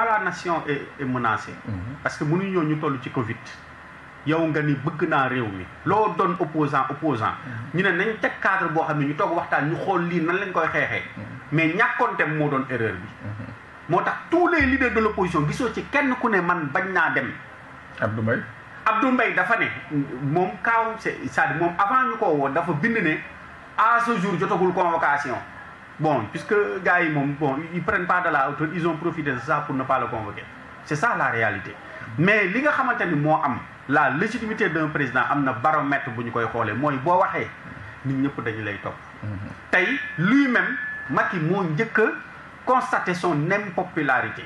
la nation est menacée. Parce que mënuñu ñoo ñu toll ci Covid. yow nga ni bëgg naa réew mi loo doon opposant ñu ne nañ teg cadre boo xam ne ñu toog waxtaan ñu xool lii nan lañ koy xeexee. mais ñàkkoon dem moo doon erreur bi. moo tax tous les leaders de l'opposition gisoo ci kenn ku ne man bañ naa dem. Abdou Mbaye dafa ne moom kaawam c'est-à-dire moom avant ñu ko woo dafa bind ne à ce jour jotagul convocation. Bon, puisque gars yi moom bon ils prennent pas de la hauteur, ils ont profité de ça pour ne pas le convoquer. C'est ça la réalité. Mais li nga xamante ni moo am la légitimité d'un président am na baromètre bu ñu koy xoolee mooy boo waxee nit ñëpp dañu lay topp. tey lui-même Macky moo njëkk a constater son impopularité.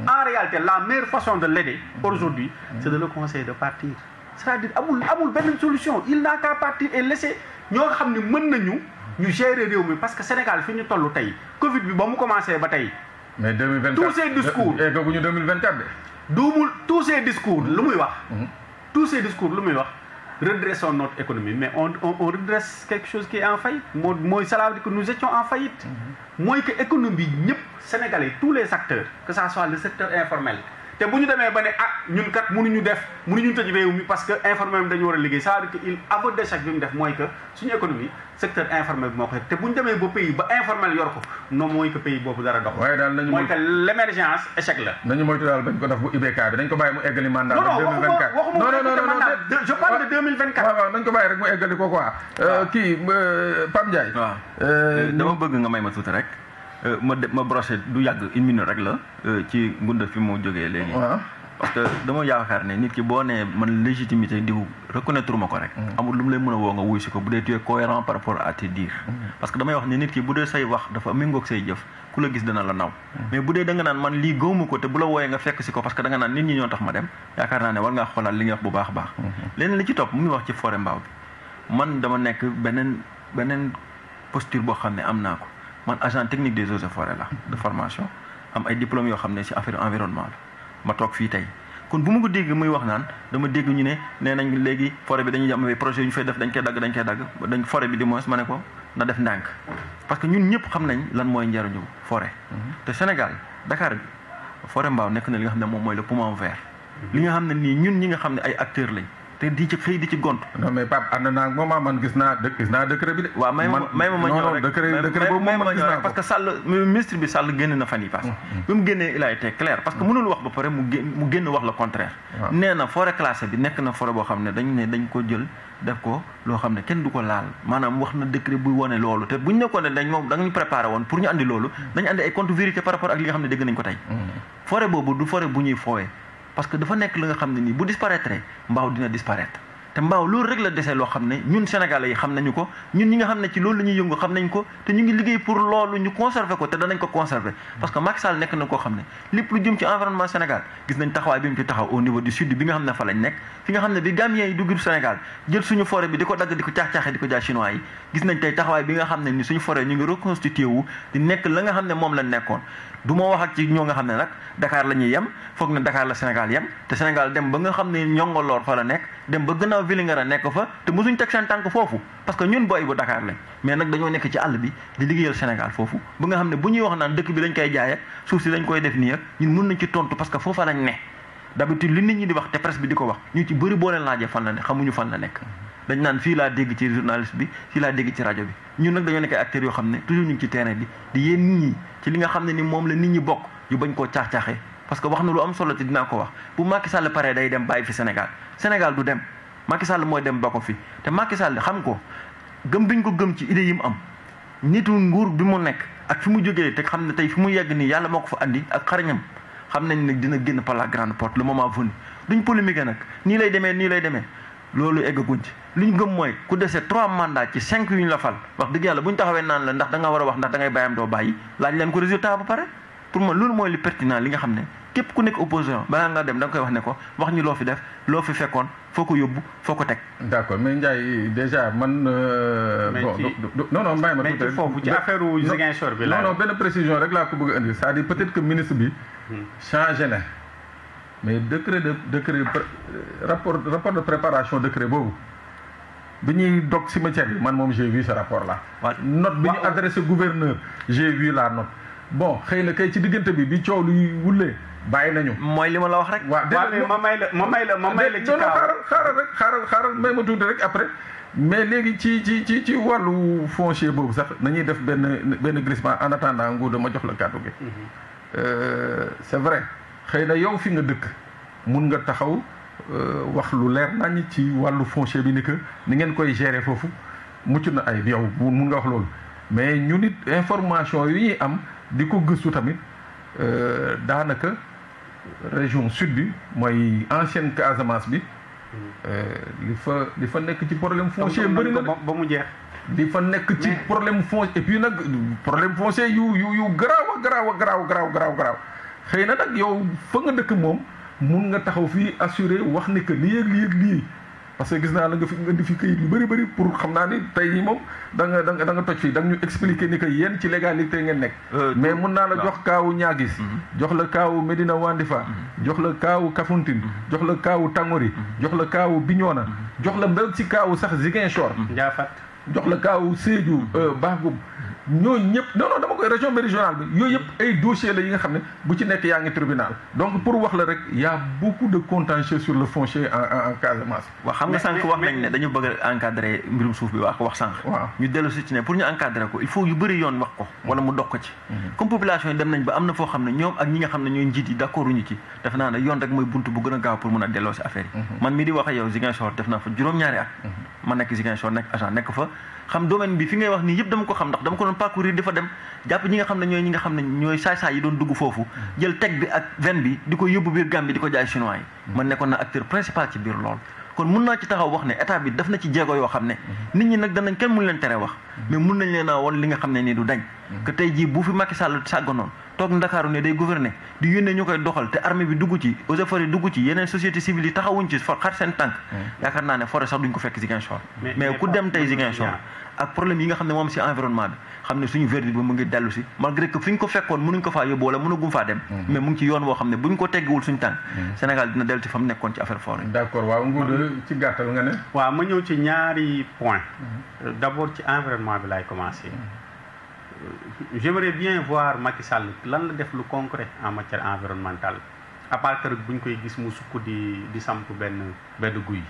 En réalité la meilleure façon de l'aider aujourd'hui c'est de le conseiller de partir. C'est-à-dire amul benn solution, il n'a qu'à partir et laisser ñoo xam ne mën nañu ñu gérer réew mi parce que Sénégal fi ñu toll tey Covid bi ba mu commencé ba tey. mais 2024 tous ces discours eggaguñu 2024 de. duumul tous ces discours lu muy wax. tous ces discours lu muy wax redressons notre économie mais on redresse quelque chose qui est en faillite mooy ça veut dire que nous étions en faillite. mooy que économie ñëpp Sénégalais tous les acteurs que ça soit le secteur informel. te bu ñu demee ba ne ñun kat mënuñu tëj réew mi parce que informel bi dañu war a liggéey ça veut dire que il aveu d'échec bi mu def mooy que suñu économie secteur informel bi moo ko te bu ñu demee ba pays ba informel yor ko non mooy que pays boobu dara dox. waaye daal nañu mooy que l'émergence échec la. nañu moytu daal bañ ko def bu IBK bi dañ ko bàyyi mu eggali mandat. non 2024 non je parle de 2024. waaw nañ ko bàyyi rek mu eggali ko quoi. kii Pape Ndiaye. waaw dama bëgg nga may ma tuuti rek. ma brossé du yàgg une minute rek la ci ngunda fi mu jógee léegi. parce que dama yaakaar ne nit ki boo nee man légitimité diw reconnaître ma ko rek. amul lu mu lay mën a woo nga wuy si ko bu dee tu es cohérent par rapport à tes dires. parce que damay wax ne nit ki bu dee say wax dafa méngoog say jëf ku la gis dana la naw. mais bu dee da nga naan man lii gëwuma ko te bu la wooyee nga fekk si ko parce que da nga naan nit ñi ñoo tax ma dem yaakaar naa ne war ngaa xoolaat li nga wax bu baax a baax. leneen li ci topp mu ngi wax ci forêt mbaaw bi man dama nekk beneen posture boo xam ne am naa ko. man agent technique des eaux et forêts la de formation am ay diplômes yoo xam ne ci affaire environnement la ma toog fii tey kon bu ma ko dégg muy wax naan dama dégg ñu ne nee nañ léegi forêt bi dañuy am ay projet yu ñu fay def dañ koy dagg forêt bi di moins ma ne ko na def ndànk parce que ñun ñëpp xam nañ lan mooy njariñu forêt te Sénégal Dakar bi forêt mbaaw nekk na li nga xam ne moom mooy le poumon vert li nga xam ne nii ñun ñi nga xam ne ay acteurs lañ te di ci xëy di ci gont. non mais Pape ànd naa ak moom man gis naa décret bi de. waaw may ma ñëw rek décret boobu moom man gis naa ko parce que Sall ministre bi Sall génn na fan yi passé bi mu génnee il a été clair parce que mënul wax ba pare mu génn wax le contraire. nee na forêt classée bi nekk na forêt boo xam ne dañ ko jël def ko loo xam ne kenn du ko laal maanaam wax na décret buy wane loolu te buñ nekkoon ne dañu préparé woon pour ñu andi loolu dañu andi ay contre vérité par rapport ak li nga xam ne dégg nañ ko tey. forêt boobu du forêt bu ñuy foowee parce que dafa nekk la nga xam ne nii bu disparaître mbaaw dina disparaître te mbaaw loolu rek la desee loo xam ne ñun Sénégalais yi xam nañu ko ñun ñi nga xam ne ci loolu la ñuy yëngu xam nañ ko te ñu ngi liggéey pour loolu ñu conserver ko te danañ ko conserver parce que Macky Sall nekk na koo xam ne lépp lu jëm ci environnement Sénégal gis nañ taxawaay bi mu ci taxaw au niveau du sud bi nga xam ne fa lañ nekk fi nga xam ne bi Gambien yi dugg Sénégal jël suñu forêt bi di ko dagg di ko caax-caaxee di ko jaay chinois yi gis nañ tey taxawaay bi nga xam ne ni suñu forêt ñu ngi reconstitué wu di nekk la nga xam ne moom lañ nekkoon du ma wax ak ci ñoo nga xam ne nag Dakar la ñuy yem foog ne Dakar la Sénégal yem te Sénégal dem ba nga xam ne ñongoloor fa la nekk dem ba gannaaw Vélingara nekk fa te mosuñ teg seen tànk foofu parce que ñun booy bu Dakar lañ mais nag dañoo nekk ci àll bi di liggéeyal Sénégal foofu ba nga xam ne bu ñuy wax naan dëkk bi dañ koy jaay ak suuf si dañ koy def nii ak ñun mën nañ ci tontu parce que foofa lañ ne d'habitude li nit ñi di wax te presse bi di ko wax ñu ci bëri boo leen laajee fan la ne xamuñu fan la nekk dañ naan fii laa dégg ci journaliste bi fii laa dégg ci rajo bi ñun nag dañoo nekk ay acteurs yoo xam ne toujours ñu ngi ci terrain bi di yéen nit ñi ci li nga xam ne ni moom la nit ñi bokk ñu bañ koo caax-caaxee parce que wax na lu am solo te dinaa ko wax bu Macky Sall paree day dem bàyyi fi Sénégal du dem Macky Sall mooy dem ba ko fi te Macky Sall xam ko gëm biñ ko gëm ci idée yi mu am nitu nguur bi mu nekk ak fi mu jógee te xam ne tey fi mu yegg nii yàlla moo ko fa andi ak xarañam xam nañ ne dina génn par la grande porte le moment venu duñ polémique nag nii lay demee loolu eggaguñ ci li ñu gëm mooy ku dese 3 mandats ci 5 yu ñu la fal wax dëgg yàlla bu ñu taxawee naan la ndax da nga war a wax ndax da ngay bàyyam doo bàyyi laaj leen ko résultat ba pare pour man loolu mooy li pertinent li nga xam ne képp ku nekk opposition balaa nga dem da nga koy wax ne ko wax ñu loo fi def loo fi fekkoon foo ko yóbbu foo ko teg. d'accord mais Ndiaye déjà man. non may ma tuuti foofu ci affaire Ziguinchor bi la. non benn précision rek laa ko bëgg a indi c'est-à-dire peut-être que ministre bi. changé na mais décret rapport de préparation décret boobu bi ñuy dog cimetière bi man moom j'ai vu ce rapport là. note bi ñu adressé gouverneur j'ai vu la note. bon xëy na kay ci diggante bi coow luy wulee bàyyi nañu. mooy li ma la wax rek. waaw ma may la ci xaaral may ma tuuti rek après. mais léegi ci wàllu foncier boobu sax nañuy def benn glissement en attendant Ngouda ma jox la kàddu gi. c'est vrai xëy na yow fi nga dëkk mun nga taxaw wax lu leer nañ ci wàllu foncier bi ni que ni ngeen koy gérer foofu mucc na ay yow mun nga wax loolu mais ñu nit information yu ñuy am di ko gëstu tamit daanaka région sud bi mooy ancienne Casamance bi. li fa nekk ci problème foncier bëri na ba mu jeex. li fa nekk ci problème foncier et puis nag problème foncier yu garaaw xëy na nag yow fa nga dëkk moom mun nga taxaw fii assurer wax ni que lii parce que gis naa la nga indi fi kayit yu bëri pour xam naa ni tey nii moom da nga toj fii da nga ñu expliquer ni que yéen ci légalité ngeen nekk. mais mun naa la jox kaawu Niaguis. jox la kaawu Médina Wandifa. jox la kaawu Kafountine. jox la kaawu Tangori. jox la kaawu Bignona. jox la mbéy ci kaawu sax Ziguinchor. Ndiafat. jox la kaawu Sédhiou Bagum ñooñu ñëpp non dama koy région méridionale bi yooyu yëpp ay dossiers la yi nga xam ne bu ci nekk yaa ngi tribunal donc pour wax la rek y a beaucoup de contentieux sur le foncier en Casamance. waaw xam nga sànq wax nañ ne dañu bëgg a encadrer mbirum suuf bi wax sànq. waaw ñu dellu si ci ne pour ñu encadrer ko il faut yu bëri yoon wax ko wala mu dog ko ci. comme population yi dem nañ ba am na foo xam ne ñoom ak ñi nga xam ne ñooy njiit yi d'accord uñu ci def naa ne yoon rek mooy buntu bu gën a gaaw pour mën a delloo si affaire yi. man mii di wax ak yow Ziguinchor def naa fa juróom-ñaari at. ma nekk Ziguinchor nekk agent nekk fa xam domaine bi fi ngay wax nii yëpp dama ko xam ndax dama ko doon parcourir di fa dem jàpp ñi nga xam ne ñooy saay-saay yi doon dugg foofu jël teg bi ak veine bi di ko yóbbu biir Gambie di ko jaay chinois yi man nekkoon na acteur principal ci biir lool kon mun naa ci taxaw wax ne état bi def na ci jéego yoo xam ne nit ñi nag danañ kenn mun leen tere wax mais mun nañ leen a won li nga xam ne nii du dañ que tey jii bu fi Macky Sall sàgganoon toog Ndakaaru ne day gouverner di yónnee ñu koy doxal te armée bi dugg ci eaux et forêts dugg ci yeneen société civile yi taxawuñ ci xar seen tànk yaakaar naa ne forêt sax duñ ko fekk Ziguinchor mais ku dem tey Ziguinchor ak problème yi nga xam ne moom si environnement bi xam ne suñu verdict bi mu ngi dellu si malgré que fi ñu ko fekkoon mënuñ ko faa yóbbu wala mënagum faa dem mais mu ngi ci yoon woo xam ne buñ ko teggiwul suñu tànk Sénégal dina dellu si fa mu nekkoon ci affaire forêt. d'accord waaw Ngouda ci gàttal nga ne. waaw ma ñëw ci ñaari point d'abord ci environnement bi laay commencer j'aimerais bien voir Macky Sall lan la def lu concret en matière environnementale à part que buñ koy gis mu sukk di samp benn guy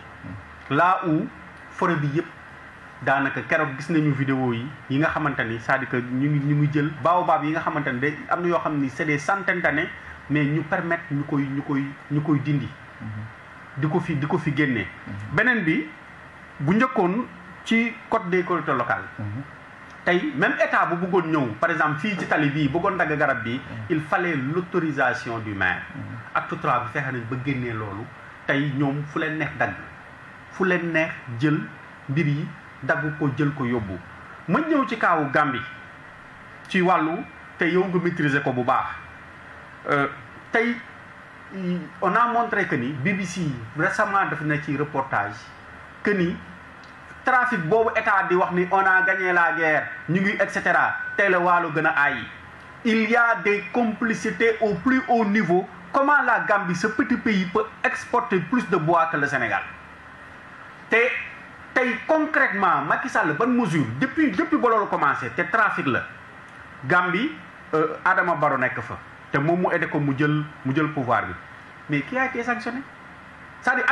là où forêt bi yëpp daanaka keroog gis nañu vidéo yi nga xamante ni c'est-à-dire que ñu ngi jël baobab yi nga xamante ni day am na yoo xam ni c'est des centaines d'années mais ñu permettre ñu koy dindi di ko fi génnee beneen bi bu njëkkoon ci code des collectivités locales tey même état bu bëggoon ñëw par exemple fii ci tali bii bëggoon dagg garab bi il fallait l'autorisation du maire acte 3 bi fexe nañ ba génnee loolu tey ñoom fu leen neex dagg fu leen neex jël mbir yi dagg ko jël ko yóbbu ma ñëw ci kaawu Gambie ci wàllu te yow nga maîtriser ko bu baax tey on a montré que ni BBC récemment def na ci reportage que ni trafic boobu état di wax ni on a gagné la guerre ñu ngi et cetera tey la Waalo gën a aay il y a des complicités au plus haut niveau. Comment la Gambie, ce petit pays, peut exporter plus de bois que le Sénégal? Concrètement, Macky Sall, bonne mesure, depuis que le commencé, le trafic là, Gambie, Adama Barrow n'est que fait. Et moi, je aidé comme le pouvoir. Mais qui a été sanctionné? C'est-à-dire,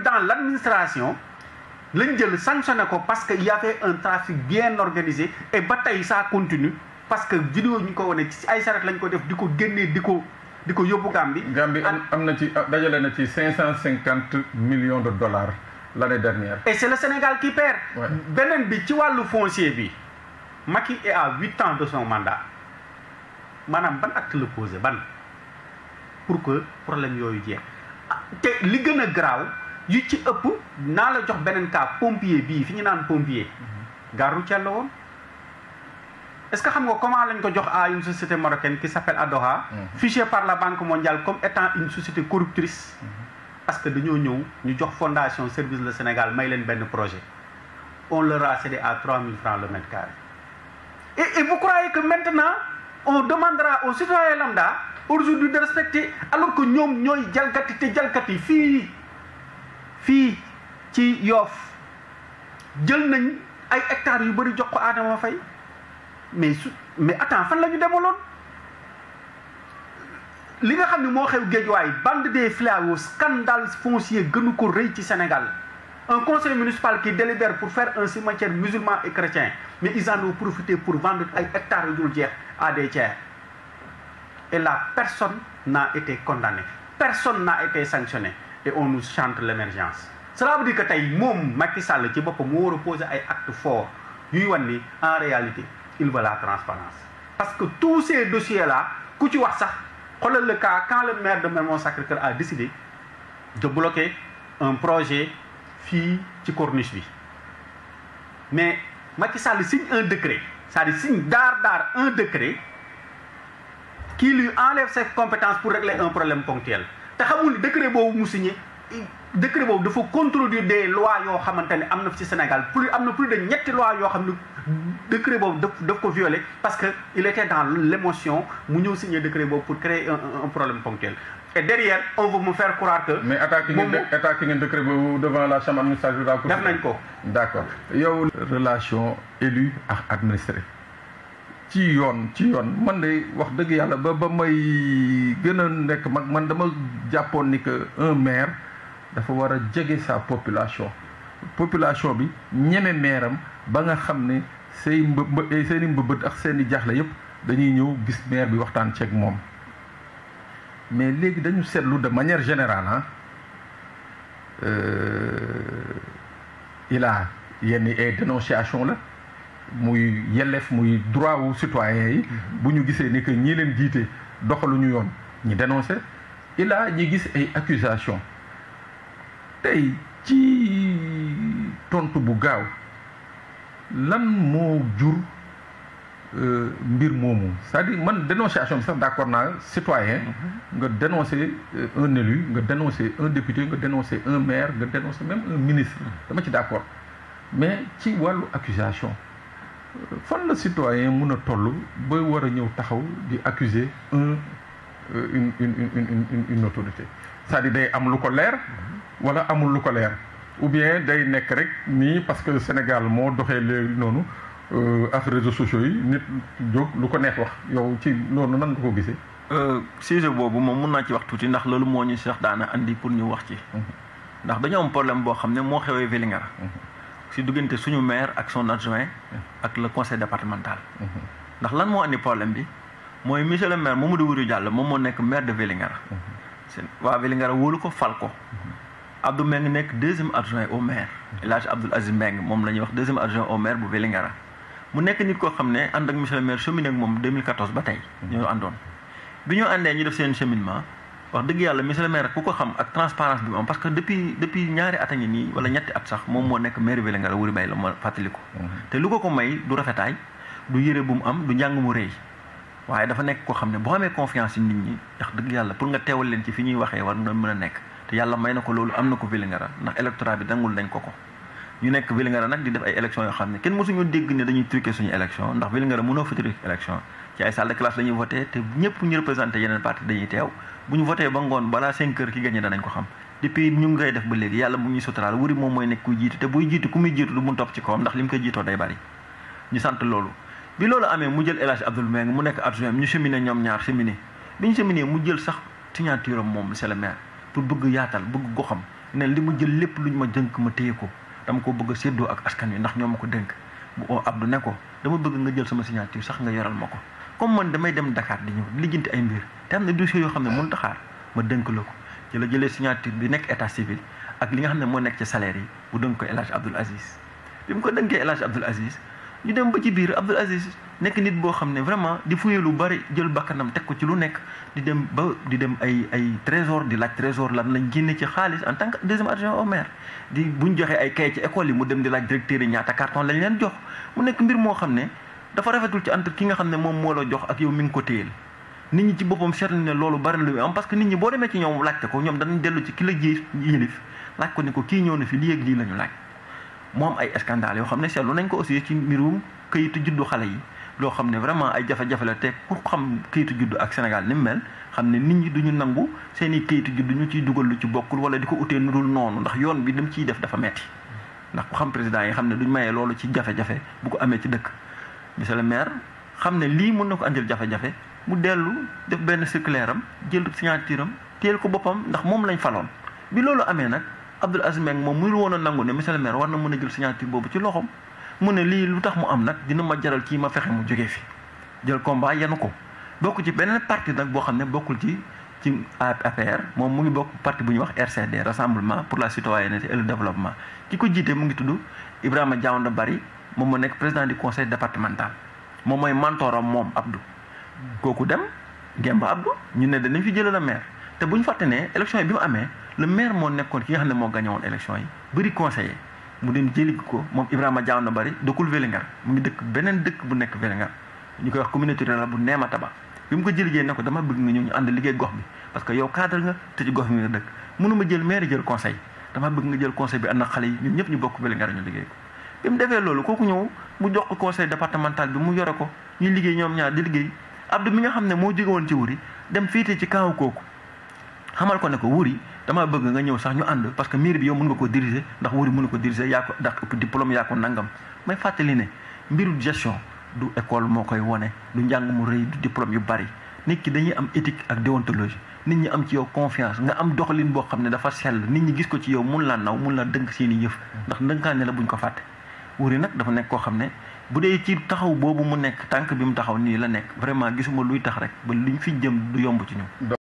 dans l'administration, l'Indien sanctionné parce qu'il y avait un trafic bien organisé et bataille ça continue parce que vidéo ñu ko wone ci ay saret lañ ko def diko génné diko yobbu Gambie amna ci dajale na ci 550 millions de dollars l'année dernière et c'est le Sénégal qui perd benen bi ci walu foncier bi Macky est à 8 ans de son mandat manam ban acte le poser ban pour que problème yoyu jeex té li gëna graw yu ci ëpp naa la jox beneen cas pompier bii fi ñu naan pompier gare routière la woon est-ce que xam nga comment lañ ko jox à une société marocaine qui s'appelle Adoha fiché par la Banque mondiale comme étant une société corruptrice parce que dañoo ñëw ñu jox fondation Service le Sénégal may leen benn projet on leur a cédé à 3000 francs le mètre carré et vous croyez que maintenant on demandera aux citoyens lambda aujourd'hui de respecter alors que ñoom ñooy jalgati te jalgati fii ci Yoff jël nañ ay hectares yu bari jox ko Adama Faye mais attends fan la ñu demaloon li nga xam ne moo xew Guédiawaye bande des fléaux scandale foncier gënu ko rëy ci Sénégal un conseil municipal qui délibère pour faire un cimetière musulman et chrétien mais ils en ont profité pour vendre ay hectares yu dul jeex à des tiers et là personne n'a été condamné personne n'a été sanctionné et on nous chante l'émergence cela veut dire que tey moom Macky Sall ci boppam moo war a poser ay actes forts yuy wan ni en réalité il veut la transparence parce que tous ces dossiers là ku ci wax sax xoolal le cas quand le maire de Mermoz Sacré-Cœur a décidé de bloquer un projet fii ci corniche bi mais Macky Sall signe un décret c'est-à-dire signe daar un décret qui lui enlève ses compétences pour régler un problème ponctuel te xamul ni décret boobu mu signé décret boobu dafa contredire des lois yoo xamante ne am na fi ci Sénégal am na plus de ñetti lois yoo xam ne décret boobu daf ko violé parce que il était dans l'émotion mu ñëw signer décret boobu pour créer un problème ponctuel et derrière on veut me faire croire que. mais attaqué ngeen décret boobu devant la chambre administrative. def nañ ko. d'accord yow relation élu ak administré ci yoon man de wax dëgg yàlla ba may gën a nekk mag man dama jàppoon ni que un maire dafa war a jege sa population bi ñeme maire am ba nga xam ne seeni mbëbët ak seeni jaaxle yëpp dañuy ñëw gis maire bi waxtaan ceeg moom mais léegi dañu seetlu de manière générale il a yenn ay dénonciation la muy yelleef muy droit wu citoyen yi bu ñu gisee ni que ñi leen jiite doxaluñu yoon ñi dénoncé il a ñi gis ay accusation tey ci tontu bu gaaw lan moo jur mbir moomu c'est-à-dire man dénonciation bi sax d'accord naa citoyen nga dénoncer un élu nga dénoncer un député nga dénoncer un maire nga dénoncer même un ministre dama ci d'accord mais ci wàllu accusation fan la citoyen mun a toll ba war a ñëw taxaw di accuser une autorité c'est-à-dire day am lu ko leer wala amul lu ko leer ou bien day nekk rek nii parce que Sénégal moo doxee léegi noonu ak réseaux sociaux yi nit jóg lu ko neex wax yow ci loolu nan nga ko gisee. sujet boobu moom mun naa ci wax tuuti ndax loolu moo ñu sax daana andi pour ñu wax ci. ndax dañoo am problème boo xam ne moo xewee Vélingara. si diggante suñu maire ak son adjoint ak le conseil départemental. ndax lan moo andi problème bi mooy monsieur le maire Mamadou Wuri Diallo moom moo nekk maire de Vélingara. waa Vélingara wóolu ko fal ko. Abdou Mbengue nekk deuxième adjoint au maire. El Hadj Abdoul Aziz Mbengue moom la ñuy wax deuxième adjoint au maire bu Vélingara. mu nekk nit koo xam ne ànd ak monsieur le maire cheminé ak moom 2014 ba tey. ñoo àndoon bi ñu àndee ñu def seen cheminement wax dëgg yàlla monsieur le maire ku ko xam ak transparence bi mu am parce que depuis ñaari at a ngi nii wala ñetti at sax moom moo nekk maire Vélingara Wuri Bay la ma fàttaliku. te lu ko may du rafetaay du yére bu mu am du njàng mu rëy waaye dafa nekk koo xam ne boo amee confiance ci nit ñi wax dëgg yàlla pour nga teewal leen ci fi ñuy waxee war na mën a nekk te yàlla may na ko loolu am na ko Vélingara ndax électorat bi dangul nañ ko ñu nekk Vélingara nag di def ay élections yoo xam ne kenn mësuñu dégg ne dañuy truquer suñu élection ndax Vélingara mënoo fa truquer élection ci ay salle de classe la ñuy voté te ñëpp ñu représenté yeneen parti dañuy teew bu ñu voté ba ngoon balaa 5 heures ki gagné danañ ko xam depuis ñu ngi koy def ba léegi yàlla mu ñuy suturaal Wuri moom mooy nekk kuy jiitu te buy jiitu ku muy jiitu du mun topp ci kawam ndax li mu koy jiitoo day bari ñu sant loolu bi loolu amee mu jël El Hadj Abdoul Mbengue mu nekk adjoint ñu cheminé ñoom ñaar cheminé bi ñu cheminé mu jël sax signature am moom monsieur le maire pour bëgg yaatal bëgg goxam ne li mu jël lépp luñ ma jënk ma téye ko dama ko bëgg a séddoo ak askan wi ndax ñoo ma ko dénk bu oo Abdou ne ko dama bëgg nga jël sama signature sax nga yoral ma ko comme man damay dem Dakar di ñëw lijjanti ay mbir te am na dossiers yoo xam ne mënut a xaar ma dénk la ko ci la jëlee signature bi nekk état civil ak li nga xam ne moo nekk ci salaire yi bu dénk ko El Hadj Abdoul Aziz bi mu ko dénkee El Hadj Abdoul Aziz ñu dem ba ci biir Abdoul Aziz nekk nit boo xam ne vraiment di fuyee lu bari jël bakkanam teg ko ci lu nekk di dem ay trésor di laaj trésor lan lañ génne ci xaalis en tant que deuxième adjoint au maire di buñ joxee ay kayit ci école yi mu dem di laaj directeur yi ñaata carton lañ leen jox mu nekk mbir moo xam ne dafa rafetul ci entre ki nga xam ne moom moo la jox ak yow mi ngi ko téyel nit ñi ci boppam seetlu ne loolu bari na lu am parce que nit ñi boo demee ci ñoom laajte ko ñoom danañ dellu ci ki la yilif laaj ko ne ko kii ñëw na fi lii ak lii la ñu laaj moom ay scandale yoo xam ne seetlu nañ ko aussi ci mbirum këyitu juddu xale yi loo xam ne vraiment ay jafe-jafe la te pour xam këyitu juddu ak Sénégal ni mu mel xam ne nit ñi duñu nangu seen i këyitu juddu ñu ciy dugal lu ci bokkul wala di ko utee nu dul noonu ndax yoon bi lim ciy def dafa metti ndax ku xam président yi xam ne duñ mayee loolu ci jafe-jafe bu ko amee ci dëkk monsieur le maire xam ne lii mën na ko andil jafe-jafe mu dellu def benn circulaire am jël signature am téel ko boppam ndax moom lañ faloon bi loolu amee nag Abdoul Aziz Mbengue moom mënul woon a nangu ne monsieur le maire war na mën a jël signature boobu ci loxoom mu ne lii lu tax mu am nag dina ma jaral kii ma fexe mu jógee fi jël combat yenu ko bokk ci beneen parti nag boo xam ne bokkul ci APR moom mu ngi bokk parti bu ñuy wax RCD Rassemblement pour la citoyenneté et le développement ki ko jiite mu ngi tudd Ibrahima Diawanda Bari moom moo nekk président du conseil départemental moom mooy mentoram moom Abdou kooku dem Ngemba Abdou ñu ne danañ fi jëlee la maire te bu ñu fàtte ne élection yi bi mu amee le maire moo nekkoon ki nga xam ne moo gagné woon élection yi bëri conseiller mu dem jëli ko moom Ibrahima Diawanda Bari dëkkul Vélingara mu ngi dëkk beneen dëkk bu nekk Vélingara ñu koy wax communauté rurale bu Némataba bi mu ko jël ne ko dama bëgg nga ñëw ñu ànd liggéey gox bi parce que yow cadre nga te ci gox bi nga dëkk mënuma jël maire jël conseil dama bëgg nga jël conseil bi ànd ak xale yi ñun ñëpp ñu bokk Vélingara ñu liggéey ko bi mu defee loolu kooku ñëw mu jox ko conseil départemental bi mu yore ko ñuy liggéey ñoom ñaar di liggéey Abdou mi nga xam ne moo jóge woon ci Wuri dem fiite ci kaaw kooku xamal ko ne ko Wuri dama bëgg nga ñëw sax ñu ànd parce que mairie bi yow mën nga ko diriger ndax Wuri mën ko diriger yaa ko ndax ëpp diplôme yaa ko nangam may fàttali ne mbiru gestion du école moo koy wone du njàng mu rëy du diplôme yu bari nit ki dañuy am éthique ak déontologie nit ñi am ci yow confiance nga am doxalin boo xam ne dafa sell nit ñi gis ko ci yow mun laa naw mun laa dënk seeni yëf ndax ndënkaane la buñ ko fàtte Wuri nag dafa nekk koo xam ne bu dee ci taxaw boobu mu nekk tànk bi mu taxaw nii la nekk vraiment gisuma luy tax rek ba liñ fi jëm du yomb ci ñun